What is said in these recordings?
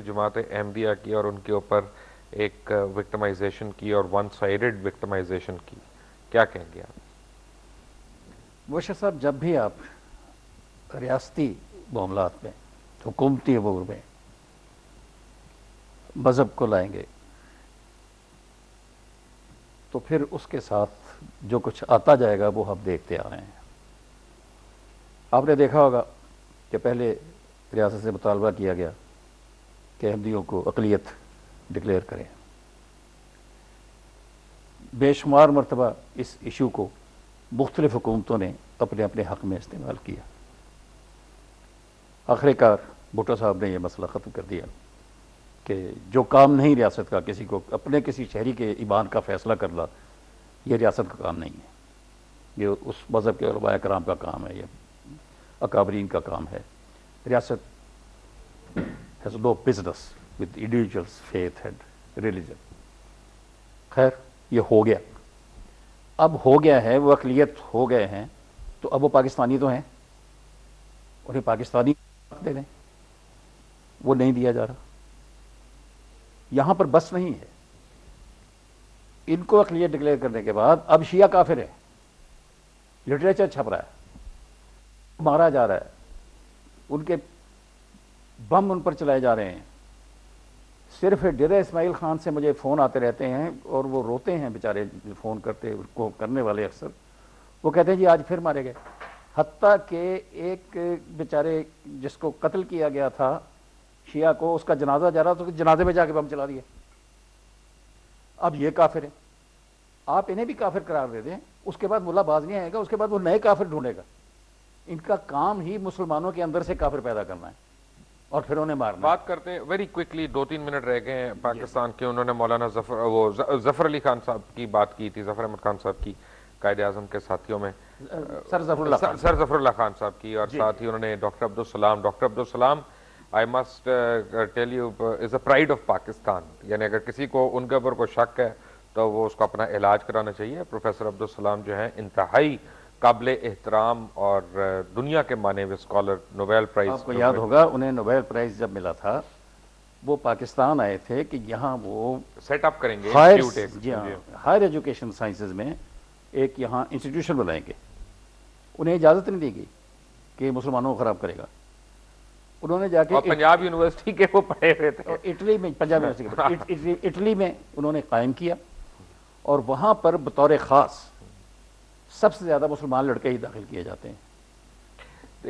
جماعت احمدیہ کی اور ان کے اوپر ایک وکٹمائزیشن کی اور ون سائیڈڈ وکٹمائزیشن کی، کیا کہیں گے آپ؟ موشر صاحب، جب بھی آپ ریاستی معاملات میں، حکومتی امور میں مذہب کو لائیں گے تو پھر اس کے ساتھ جو کچھ آتا جائے گا وہ ہم دیکھتے آ رہے ہیں۔ آپ نے دیکھا ہوگا کہ پہلے ریاست سے مطالبہ کیا گیا کہ احمدیوں کو اقلیت ڈکلیئر کریں۔ بے شمار مرتبہ اس ایشو کو مختلف حکومتوں نے اپنے اپنے حق میں استعمال کیا۔ آخر کار بھٹو صاحب نے یہ مسئلہ ختم کر دیا کہ جو کام نہیں ریاست کا، کسی کو اپنے کسی شہری کے ایمان کا فیصلہ کرنا، یہ ریاست کا کام نہیں ہے، یہ اس مذہب کے علماء کرام کا کام ہے، یہ اکابرین کا کام ہے۔ ریاست has no business with individuals' faith and religion۔ خیر، یہ ہو گیا، اب ہو گیا ہے، وہ اقلیت ہو گئے ہیں، تو اب وہ پاکستانی تو ہیں، انہیں پاکستانی دے دیں، وہ نہیں دیا جا رہا۔ یہاں پر بس نہیں ہے، ان کو اقلیت ڈکلیئر کرنے کے بعد اب شیعہ کافر ہے، لٹریچر چھپ رہا ہے، مارا جا رہا ہے، ان کے بم ان پر چلائے جا رہے ہیں۔ صرف ڈیرہ اسماعیل خان سے مجھے فون آتے رہتے ہیں اور وہ روتے ہیں بیچارے، فون کرنے والے اکثر، وہ کہتے ہیں جی آج پھر مارے گئے۔ حتیٰ کہ ایک بیچارے جس کو قتل کیا گیا تھا شیعہ کو، اس کا جنازہ جا رہا تو جنازے میں جا کے بم چلا دیا۔ اب یہ کافر ہیں، آپ انہیں بھی کافر قرار دے دیں، اس کے بعد ملا باز نہیں آئے گا، اس کے بعد وہ نئے کافر ڈھونڈے گا۔ ان کا کام ہی مسلمانوں کے اندر سے کافر پیدا کرنا ہے اور پھر انہیں مارنا۔ بات کرتے ہیں ویری کوئکلی، 2-3 منٹ رہ گئے ہیں پاکستان کے۔ انہوں نے مولانا ظفر علی خان صاحب کی بات کی تھی، ظفر احمد خان صاحب کی، قائد اعظم کے ساتھیوں میں، سر ظفر اللہ خان صاحب کی، اور ساتھ ہی انہوں نے doctor Abdus Salam I must tell you is a pride of Pakistan، یعنی اگر کسی کو ان کے اوپر کوئی شک ہے تو وہ اس کو اپنا علاج کرانا چاہیے۔ پروفیسر عبدالسلام جو ہیں انتہائی قابل احترام اور دنیا کے مانے ہوئے اسکالر، نوبیل پرائز، آپ کو یاد ہوگا انہیں نوبیل پرائز جب ملا تھا وہ پاکستان آئے تھے کہ یہاں وہ سیٹ اپ کریں گے ہائر ایجوکیشن سائنسز میں ایک یہاں انسٹیٹیوشن بنائیں گے۔ انہیں اجازت نہیں دی گئی کہ مسلمانوں کو خراب کرے گا۔ انہوں نے جا کے پنجاب یونیورسٹی کے وہ پڑھے ہوئے تھے، اٹلی میں، پنجاب یونیورسٹی اٹلی میں انہوں نے قائم کیا، اور وہاں پر بطور خاص سب سے زیادہ مسلمان لڑکے ہی داخل کیے جاتے ہیں۔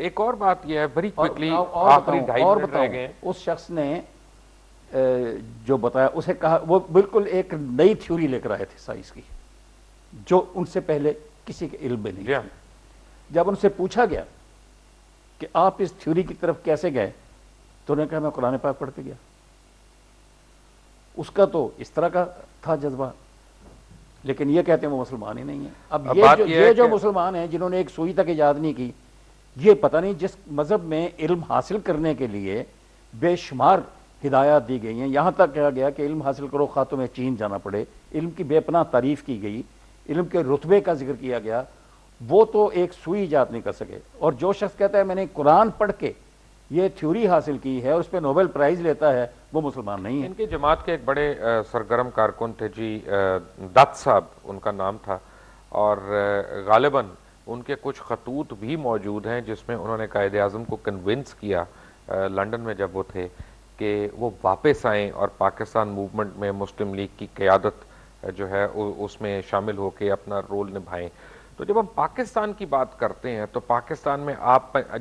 ایک اور بات یہ ہے، بڑی کوئکلی اور بتاؤں، اس شخص نے جو بتایا، اسے کہا، وہ بالکل ایک نئی تھیوری لے کر آئے تھے سائنس کی، جو ان سے پہلے کسی کے علم میں نہیں تھی۔ جب ان سے پوچھا گیا کہ آپ اس تھیوری کی طرف کیسے گئے تو انہوں نے کہا میں قرآن پاک پڑھ کے گیا۔ اس کا تو اس طرح کا تھا جذبہ، لیکن یہ کہتے ہیں وہ مسلمان ہی نہیں ہیں۔ اب یہ جو مسلمان ہیں جنہوں نے ایک سوئی تک ایجاد نہیں کی، یہ پتہ نہیں جس مذہب میں علم حاصل کرنے کے لیے بے شمار ہدایات دی گئی ہیں، یہاں تک کہا گیا کہ علم حاصل کرو خواہ تمہیں چین جانا پڑے، علم کی بے پناہ تعریف کی گئی، علم کے رتبے کا ذکر کیا گیا، وہ تو ایک سوئی ایجاد نہیں کر سکے۔ اور جو شخص کہتا ہے میں نے قرآن پڑھ کے یہ تھیوری حاصل کی ہے اور اس پہ نوبل پرائز لیتا ہے، وہ مسلمان نہیں ہے۔ ان کی جماعت کے ایک بڑے سرگرم کارکن تھے جی، دت صاحب ان کا نام تھا، اور غالباً ان کے کچھ خطوط بھی موجود ہیں جس میں انہوں نے قائد اعظم کو کنونس کیا لنڈن میں جب وہ تھے کہ وہ واپس آئیں اور پاکستان موومنٹ میں مسلم لیگ کی قیادت جو ہے اس میں شامل ہو کے اپنا رول نبھائیں۔ تو جب ہم پاکستان کی بات کرتے ہیں تو پاکستان میں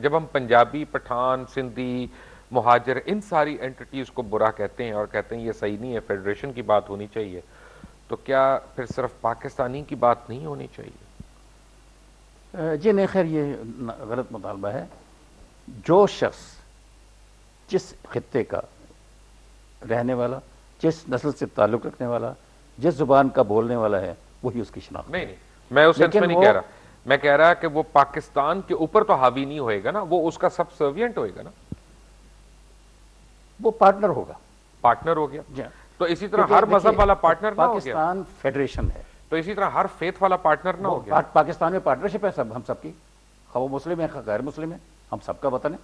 جب ہم پنجابی، پٹھان، سندھی، مہاجر، ان ساری اینٹیٹیز کو برا کہتے ہیں اور کہتے ہیں یہ صحیح نہیں ہے، فیڈریشن کی بات ہونی چاہیے، تو کیا پھر صرف پاکستانی کی بات نہیں ہونی چاہیے؟ جی نہیں، خیر یہ غلط مطالبہ ہے۔ جو شخص جس خطے کا رہنے والا، جس نسل سے تعلق رکھنے والا، جس زبان کا بولنے والا ہے، وہی اس کی شناخت۔ نہیں، میں اس سینس میں نہیں کہہ رہا، میں کہہ رہا کہ وہ پاکستان کے اوپر تو حاوی نہیں ہوئے گا نا، وہ اس کا سب سروینٹ ہوئے گا نا، وہ پارٹنر ہوگا، پارٹنر ہو گیا۔ تو اسی طرح ہر مذہب والا پارٹنر نہ ہو گیا، پاکستان فیڈریشن ہے، تو اسی طرح ہر فیتھ والا پارٹنر نہ ہو گیا۔ پاکستان میں پارٹنرشپ ہے ہم سب کی، خواہ وہ مسلم ہے خواہ غیر مسلم ہے، ہم سب کا وطن ہے۔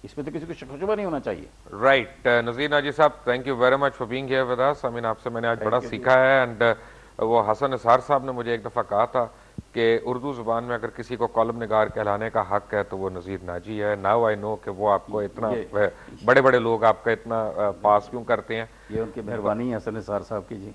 اس میں تو کسی کو شک و شبہ نہیں ہونا چاہیے. رائٹ نذیر ناجی صاحب, thank you very much for being here with us. آپ سے میں نے آج بڑا you. سیکھا ہے. اینڈ وہ حسن نثار صاحب نے مجھے ایک دفعہ کہا تھا کہ اردو زبان میں اگر کسی کو کالم نگار کہلانے کا حق ہے تو وہ نذیر ناجی ہے. ناؤ آئی نو کہ وہ آپ کو اتنا بڑے بڑے لوگ آپ کا اتنا پاس کیوں کرتے ہیں. یہ ان کی مہربانی ہے حسن نثار صاحب کی. جی